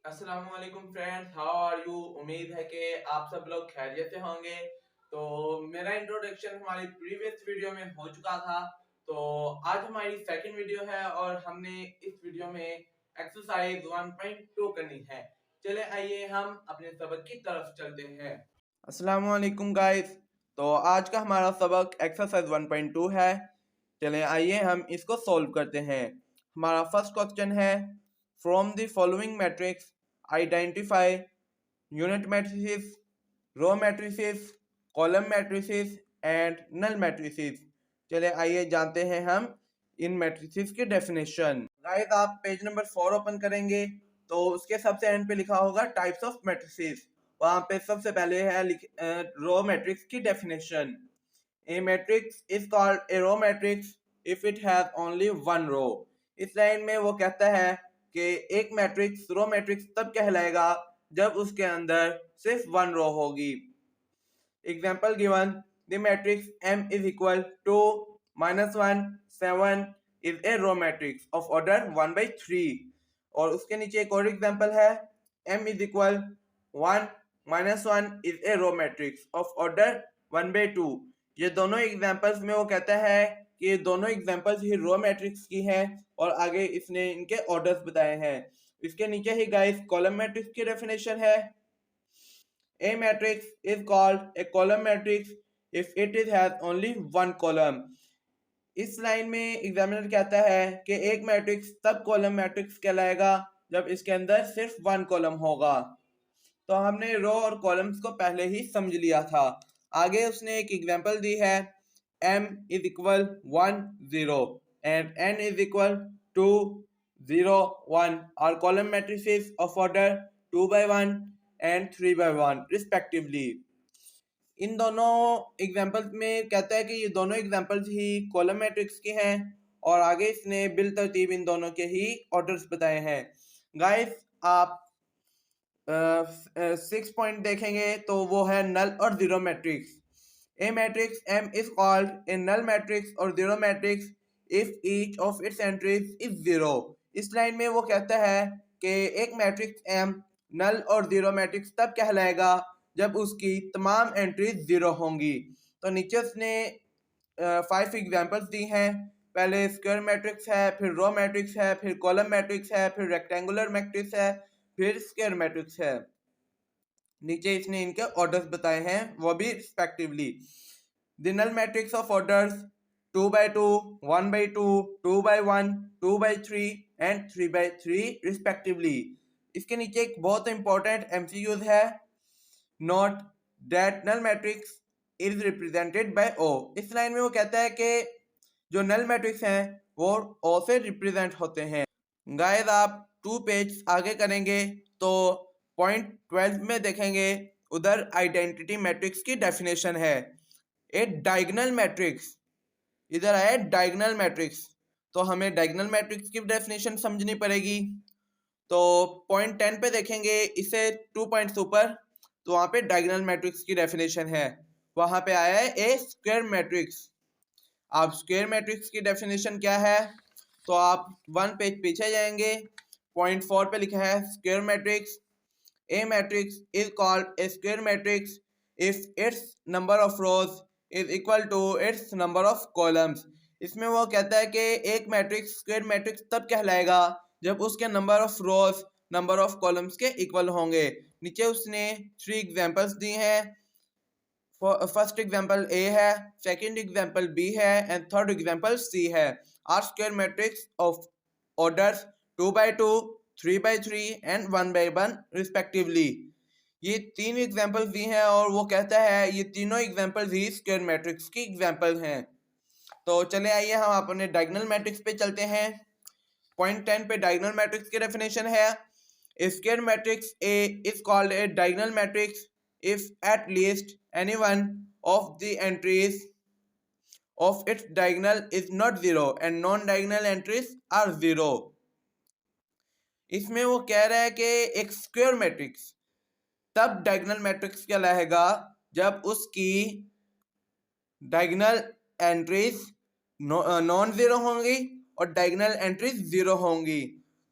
अस्सलामुअलैकुम friends, how are you. उम्मीद है कि आप सब लोग खैरियत से होंगे। तो मेरा इंट्रोडक्शन हमारी प्रीवियस वीडियो में हो चुका था। तो आज हमारी सेकंड वीडियो है और हमने इस वीडियो में एक्सरसाइज 1.2 करनी है। चले आइए हम अपने सबक की तरफ चलते हैं। अस्सलामुअलैकुम गाइस। तो आज का हमारा सबक एक्सरसाइज 1.2 है। चले आइए हम इसको सॉल्व करते हैं। हमारा फर्स्ट क्वेश्चन है, from the following matrix identify unit matrices, row matrices, column matrices and null matrices. चले आइए जानते हैं हम इन मैट्रिसेस की डेफिनेशन। गाइस आप पेज नंबर 4 ओपन करेंगे तो उसके सबसे एंड पे लिखा होगा टाइप्स ऑफ मैट्रिसेस। वहां पे सबसे पहले है रो मैट्रिक्स की definition. A matrix is called a row matrix if it has only one row। इस लाइन में वो कहता है कि एक मैट्रिक्स रो मैट्रिक्स तब कहलाएगा जब उसके अंदर सिर्फ वन रो होगी। Example given, the matrix M is equal to -1 7 is a row matrix of order 1/3। और उसके नीचे एक और एग्जाम्पल है, M is equal 1 -1 is a row matrix of order 1/2। ये दोनों एग्जाम्पल्स में वो कहता है कि ये दोनों एग्जाम्पल्स ही रो मैट्रिक्स की हैं और आगे इसने इनके ऑर्डर्स बताए हैं। इसके नीचे ही गाइस कॉलम मैट्रिक्स की डेफिनेशन है। A matrix is called a column matrix if it has only one column। इस लाइन में एग्जामिनर कहता है कि एक मैट्रिक्स तब कॉलम मैट्रिक्स कहलाएगा जब इसके अंदर सिर्फ वन कॉलम होगा। तो हमने रो और कॉलम्स को पहले ही समझ लिया था। आगे उसने एक एग्जांपल दी है, m is equal 1 0 and n is equal 2 0 1 are column matrices of order 2/1 and 3/1 respectively। इन दोनों एग्जांपल्स में कहता है कि ये दोनों एग्जांपल्स ही कॉलम मैट्रिक्स के हैं और आगे इसने बिल तरतीब इन दोनों के ही ऑर्डर्स बताए हैं। गाइस आप 6 पॉइंट देखेंगे तो वो है नल और zero matrix. A matrix M is called a null matrix or zero matrix if each of its entries is zero। इस लाइन में वो कहता है कि एक मैट्रिक्स M नल और जीरो मैट्रिक्स तब कहलाएगा जब उसकी तमाम एंट्रीज जीरो होंगी। तो नीचे उसने 5 एग्जांपल्स दी हैं। पहले स्क्वायर मैट्रिक्स है, फिर रो मैट्रिक्स है, फिर कॉलम मैट्रिक्स है, फिर रेक्टेंगुलर मैट्रिक्स है, फिर स्क्वायर मैट्रिक्स है। नीचे इसने इनके ऑर्डर्स बताए हैं वो भी respectively. The null matrix of orders 2/2 1/2 2/1 2/3 and 3/3 respectively. इसके नीचे एक बहुत इंपॉर्टेंट एमसीक्यूज है, note that null matrix is represented by O। इस लाइन में वो कहता है कि जो नल मैट्रिक्स हैं वो O से रिप्रेजेंट होते हैं। गाइस आप 2 पेज आगे करेंगे तो पॉइंट 12 में देखेंगे, उधर आइडेंटिटी मैट्रिक्स की डेफिनेशन है। ए डायगोनल मैट्रिक्स, इधर आया डायगोनल मैट्रिक्स, तो हमें डायगोनल मैट्रिक्स की डेफिनेशन समझनी पड़ेगी। तो पॉइंट 10 पे देखेंगे, इसे 2 पॉइंट्स ऊपर, तो वहाँ पे डायगोनल मैट्रिक्स की डेफिनेशन है। वहाँ पे आया है ए स्क्वायर मैट्रिक्स। आप स्क्वायर मैट्रिक्स की डेफिनेशन क्या है, तो आप 1 पेज पीछे जाएंगे, पॉइंट 4 पे लिखा है square matrix. A matrix is called a square matrix if its number of rows is equal to its number of columns। इसमें वो कहता है कि एक मैट्रिक्स स्क्वायर मैट्रिक्स तब कहलाएगा जब उसके number of rows number of columns के इक्वल होंगे। नीचे उसने 3 एग्जांपल्स दी हैं। फर्स्ट एग्जांपल A है, सेकंड एग्जांपल B है एंड थर्ड एग्जांपल C है। Are square matrix of orders 2/2 3/3 and 1/1 respectively. ये 3 एग्जांपल्स दी हैं और वो कहता है ये तीनों एग्जांपल्स ही स्क्वायर मैट्रिक्स की एग्जांपल हैं। तो चले आइए हम अपने डायगोनल मैट्रिक्स पे चलते हैं। पॉइंट 10 पे डायगोनल मैट्रिक्स की डेफिनेशन है, a square matrix A is called a diagonal matrix if at least any one of the entries of its diagonal is not zero and non-diagonal entries are zero। इसमें वो कह रहा है कि एक square matrix तब diagonal matrix कहलाएगा जब उसकी डायगोनल एंट्रीज नॉन जीरो होंगी और डायगोनल एंट्रीज जीरो होंगी।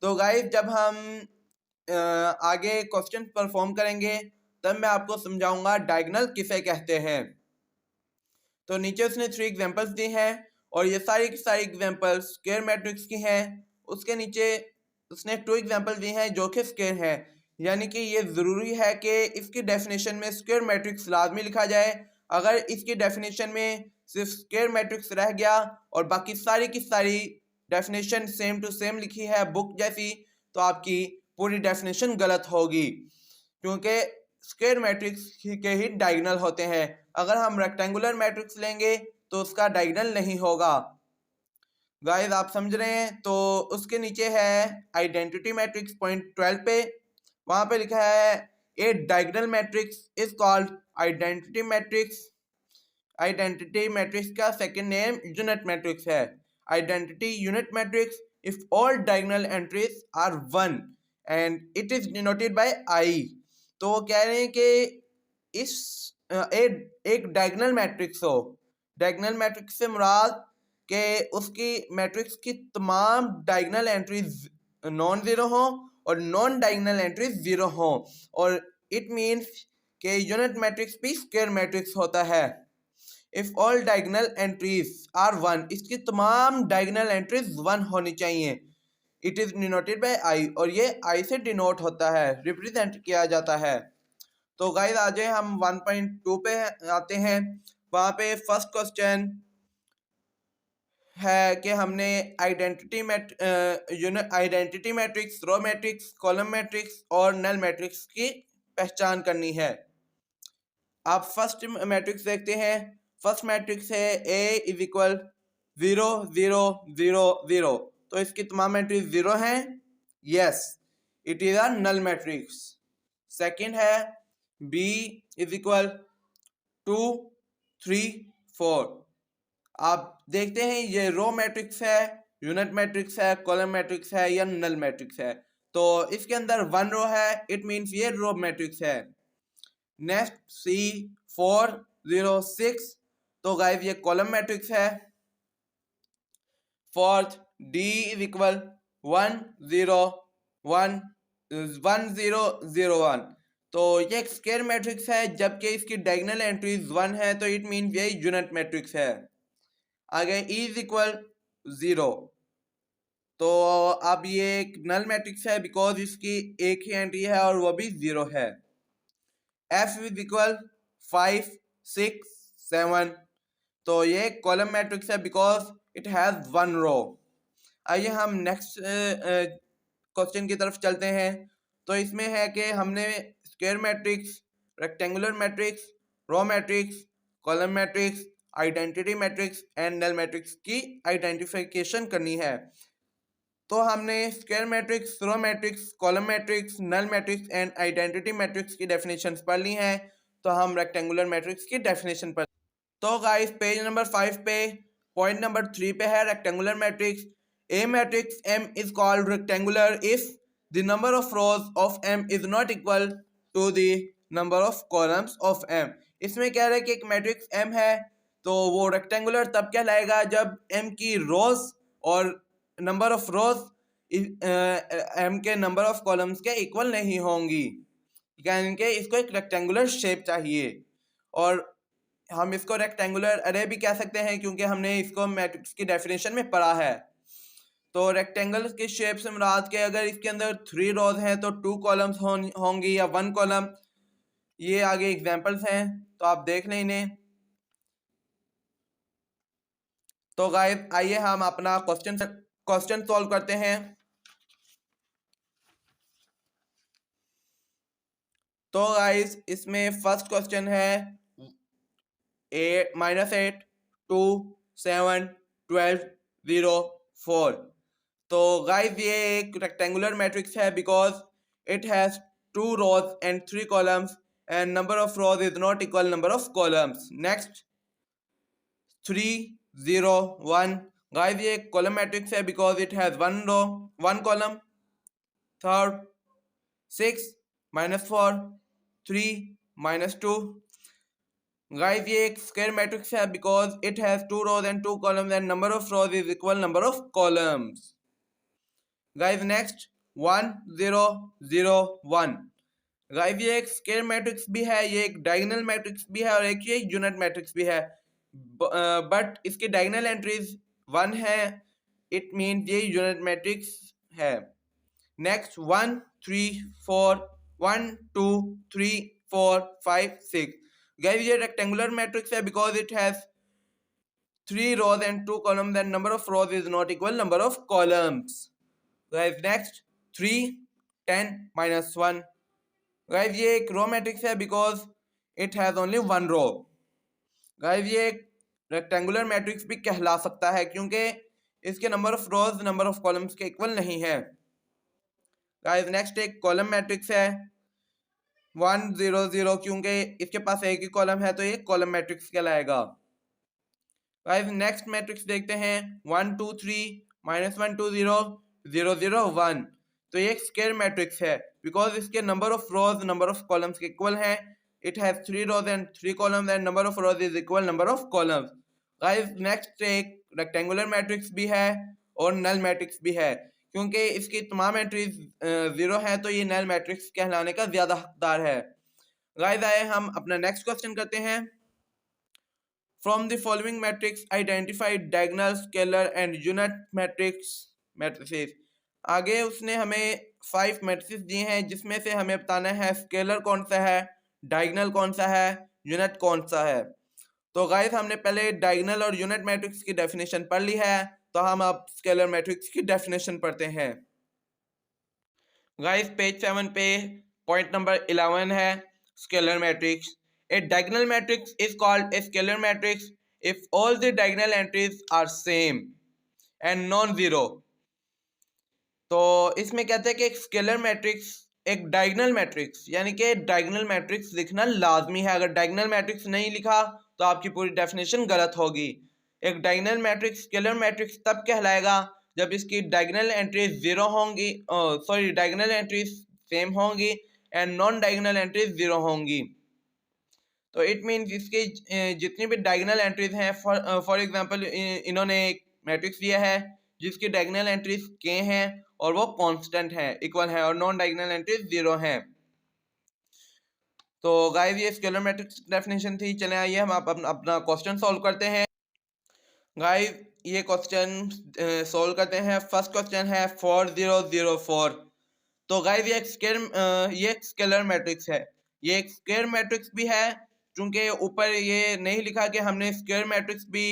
तो गाइस जब हम आगे क्वेश्चन परफॉर्म करेंगे तब मैं आपको समझाऊंगा डायगोनल किसे कहते हैं। तो नीचे उसने 3 एग्जांपल्स दी हैं और ये सारी की सारी एग्जांपल्स स्क्वायर मैट्रिक्स की हैं। उसके नीचे उसने 2 एग्जांपल दी हैं जो कि स्क्वायर हैं, यानी कि ये ज़रूरी है कि इसकी डेफिनेशन में स्क्वायर मैट्रिक्स लाजमी लिखा जाए। अगर इसकी डेफिनेशन में सिर्फ स्क्वायर मैट्रिक्स रह गया और बाकी सारी की सारी डेफिनेशन सेम टू सेम लिखी है बुक जैसी, तो आपकी पूरी डेफिनेशन गलत होगी, क्योंकि स्क्वायर मैट्रिक्स के ही डायगोनल होते हैं। अगर हम रेक्टेंगुलर मैट्रिक्स लेंगे तो उसका डायगोनल नहीं होगा। गाइस आप समझ रहे हैं? तो उसके नीचे है आइडेंटिटी मैट्रिक्स पॉइंट 12 पे, वहां पे लिखा है a diagonal matrix is called identity matrix. Identity matrix का सेकंड नेम यूनिट मैट्रिक्स है। Identity unit matrix if all diagonal entries are 1 and it is denoted by I. तो वो कह रहे हैं कि इस एक डायगोनल मैट्रिक्स हो, डायगोनल मैट्रिक्स से मुराद कि उसकी मैट्रिक्स की तमाम डायगोनल एंट्रीज नॉन ज़ीरो हो और नॉन डायगोनल एंट्रीज ज़ीरो हो, और इट मीन्स कि यूनिट मैट्रिक्स भी स्क्वायर मैट्रिक्स होता है। If all diagonal entries are 1, इसकी तमाम डायगोनल एंट्रीज 1 होनी चाहिए। It is denoted by I, और ये आई से डिनोट होता है, रिप्रेजेंट किया जाता है। तो गाइस आज हम 1.2 पे आते हैं। वहाँ पे फर्स्ट क्वेश्चन है कि हमने identity matrix, row matrix, column matrix और नल मैट्रिक्स की पहचान करनी है। आप फर्स्ट मैट्रिक्स देखते हैं। फर्स्ट मैट्रिक्स है A इज इक्वल 0 0 0 0, तो इसकी तमाम मैट्रिक्स 0 हैं। Yes, it is a null matrix. Second है B इज इक्वल 2 3 4। आप देखते हैं ये रो मैट्रिक्स है, यूनिट मैट्रिक्स है, कॉलम मैट्रिक्स है या नल मैट्रिक्स है। तो इसके अंदर 1 रो है, इट मींस ये रो मैट्रिक्स है। नेक्स्ट C 4 0 6, तो गाइस ये कॉलम मैट्रिक्स है। फोर्थ D इज इक्वल 1 0 1 1 0 0 1, तो ये एक स्क्वायर मैट्रिक्स है, जबकि इसकी डायगोनल एंट्रीज 1 है, तो इट मींस ये यूनिट मैट्रिक्स है। आगे E इज इक्वल 0, तो अब ये एक नल मैट्रिक्स है बिकॉज इसकी एक ही एंट्री है और वो भी 0 है। F इज इक्वल 5 6 7, तो ये कॉलम मैट्रिक्स है बिकॉज इट हैज 1 रो। आइए हम नेक्स्ट क्वेश्चन की तरफ चलते हैं। तो इसमें है कि हमने square matrix, rectangular matrix, row matrix, column matrix, identity matrix and null matrix की आइडेंटिफिकेशन करनी है। तो हमने square matrix, row matrix, column matrix, null matrix and identity matrix की डेफिनेशंस पढ़ ली हैं। तो हम रेक्टेंगुलर मैट्रिक्स की डेफिनेशन पर, तो गाइस पेज नंबर 5 पे पॉइंट नंबर 3 पे है rectangular matrix. A matrix M is called rectangular if the number of rows of M is not equal to the number of columns of M। इसमें कह रहे हैं कि एक मैट्रिक्स M है तो वो रेक्टेंगुलर तब कहलाएगा जब M की रोज और नंबर ऑफ रोज M के नंबर ऑफ कॉलम्स के इक्वल नहीं होंगी, यानी कि इसको एक रेक्टेंगुलर शेप चाहिए। और हम इसको रेक्टेंगुलर अरे भी कह सकते हैं क्योंकि हमने इसको मैट्रिक्स की डेफिनेशन में पढ़ा है। तो रेक्टेंगल की शेप से मुराद के अगर इसके अंदर 3 रोज हैं तो 2 कॉलम्स होंगी या 1 कॉलम। ये आगे एग्जांपल्स हैं तो आप देख लें इन्हें। तो गाइस आइए हम अपना क्वेश्चन सॉल्व करते हैं। तो गाइस इसमें फर्स्ट क्वेश्चन है 8 -8 2 7 12 0 4। तो गाइस ये एक रेक्टेंगुलर मैट्रिक्स है because it has 2 rows and 3 columns and number of rows is not equal number of columns। next 3 0 1, guys ये एक कॉलम मैट्रिक्स है because it has 1 row 1 column। Third 6 -4 3 -2, guys ये एक स्क्वायर मैट्रिक्स है because it has 2 rows and 2 columns and number of rows is equal number of columns। Guys next 1 0 0 1। Guys ये एक square matrix भी है, ये एक डायगोनल मैट्रिक्स भी है और एक ये यूनिट मैट्रिक्स भी है, बट इसकी डायगोनल एंट्रीज 1 है, इट मीन ये यूनिट मैट्रिक्स है। नेक्स्ट 1 3 4 1 2 3 4 5 6। गाइस ये रेक्टेंगुलर मैट्रिक्स है because it has 3 rows and 2 columns and number of rows is not equal number of columns. Guys next 3 10 minus 1। Guys ये एक row matrix है because it has only 1 row. Guys ये एक rectangular matrix भी कहला सकता है क्योंकि इसके number of rows number of columns के इक्वल नहीं है। गाइस नेक्स्ट एक कॉलम मैट्रिक्स है 1 0 0 क्योंकि इसके पास एक ही कॉलम है तो ये कॉलम मैट्रिक्स कहलाएगा। गाइस नेक्स्ट मैट्रिक्स देखते हैं 1 2 3 -1 2 0 0 0 1। तो ये एक स्क्वायर मैट्रिक्स है बिकॉज इसके number of rows number of columns के इक्वल हैं। It has 3 rows and 3 columns and number of rows is equal number of columns। Guys next एक रेक्टेंगुलर मैट्रिक्स भी है और नल मैट्रिक्स भी है क्योंकि इसकी तमाम एंट्रीज 0 है तो ये नल मैट्रिक्स कहलाने का ज्यादा हकदार है। गाइस आए हम अपना नेक्स्ट क्वेश्चन करते हैं। From the following matrix, identify diagonal, scalar and unit matrices। आगे उसने हमें 5 मैट्रिसेस दिए हैं जिसमें से हमें बताना है स्केलर कौन सा है, डायगोनल कौन सा है, यूनिट कौन सा है। तो गाइस हमने पहले डायगोनल और यूनिट मैट्रिक्स की डेफिनेशन पढ़ ली है, तो हम अब स्केलर मैट्रिक्स की डेफिनेशन पढ़ते हैं। गाइस पेज 7 पे पॉइंट नंबर 11 है scalar matrix. A diagonal matrix is called a scalar matrix if all the diagonal entries are same and non-zero। तो इसमें कहते हैं कि एक स्केलर मैट्रिक्स एक डायगोनल मैट्रिक्स यानी कि डायगोनल मैट्रिक्स लिखना लाजमी है। अगर डायगोनल मैट्रिक्स नहीं लिखा तो आपकी पूरी डेफिनेशन गलत होगी। एक डायगोनल मैट्रिक्स स्केलर मैट्रिक्स तब कहलाएगा जब इसकी डायगोनल एंट्रीज 0 होंगी, डायगोनल एंट्रीज सेम होंगी एंड नॉन डायगोनल एंट्रीज 0 होंगी। तो इट मीन्स इसके जितनी भी डायगोनल एंट्रीज हैं, फॉर एग्जांपल इन्होंने एक मैट्रिक्स दिया है जिसकी डायगोनल एंट्रीज के हैं और वो कांस्टेंट है, इक्वल है और नॉन डायगोनल एंट्रीज 0 हैं। तो गाइस ये स्केलर मैट्रिक्स डेफिनेशन थी। चले आइए हम अपना क्वेश्चन सॉल्व करते हैं। गाइस ये क्वेश्चन सॉल्व करते हैं। फर्स्ट क्वेश्चन है 4 0 0 4। तो गाइस ये एक स्केलर मैट्रिक्स है, ये एक स्क्वायर मैट्रिक्स भी है चूंकि ऊपर ये नहीं लिखा कि हमने स्क्वायर मैट्रिक्स भी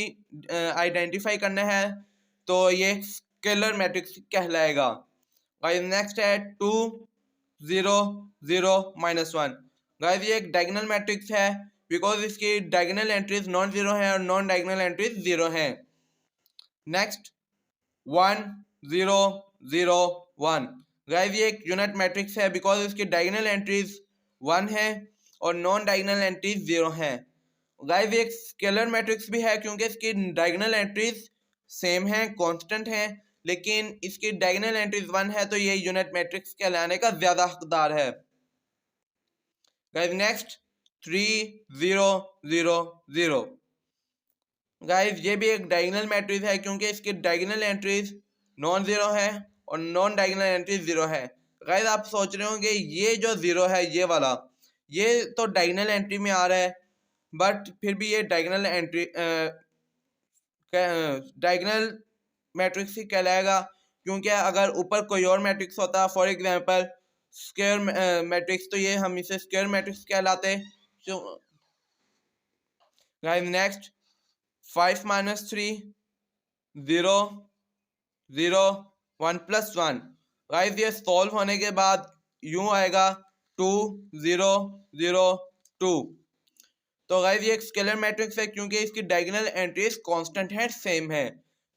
आइडेंटिफाई करना है, तो ये स्केलर मैट्रिक्स कहलाएगा। गाइस नेक्स्ट है 2 0 0 -1। गाइस ये एक डायगोनल मैट्रिक्स है बिकॉज इसकी डायगोनल एंट्रीज नॉन जीरो है और नॉन डायगोनल एंट्रीज 0 है। नेक्स्ट 1 0 0 1। गाइस ये एक यूनिट मैट्रिक्स है बिकॉज इसकी डायगोनल एंट्रीज 1 है और नॉन डायगोनल एंट्रीज 0 है। गाइस एक स्केलर मैट्रिक्स भी है क्योंकि इसकी डायगोनल एंट्रीज सेम हैं, कांस्टेंट हैं, लेकिन इसकी डायगोनल एंट्रीज 1 है तो ये यूनिट मैट्रिक्स कहलाने का ज्यादा हकदार है। Guys next 3 0 0 0। गाइस ये भी एक डायगोनल मैट्रिक्स है क्योंकि इसकी डायगोनल एंट्रीज नॉन जीरो है और नॉन डायगोनल एंट्रीज 0 है। गाइस आप सोच रहे होंगे ये जो 0 है ये वाला, ये तो डायगोनल एंट्री में आ रहा है, बट फिर भी ये डायगोनल एंट्री डायगोनल मैट्रिक्स ही कहलाएगा क्योंकि अगर ऊपर कोई और मैट्रिक्स होता, फॉर एग्जांपल स्क्वायर मैट्रिक्स, तो ये हम इसे स्क्वायर मैट्रिक्स कहलाते। Guys next 5 -3 0 0 1 + 1। गाइस ये सॉल्व होने के बाद यूं आएगा 2 0 0 2। तो गाइस ये एक स्केलर मैट्रिक्स है क्योंकि इसकी डायगोनल एंट्रीज कांस्टेंट है, सेम है।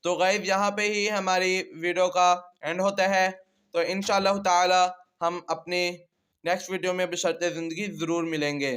तो गाइस यहाँ पे ही हमारी वीडियो का एंड होता है। तो इंशाअल्लाह ताला हम अपने नेक्स्ट वीडियो में बशर्ते ज़िंदगी ज़रूर मिलेंगे।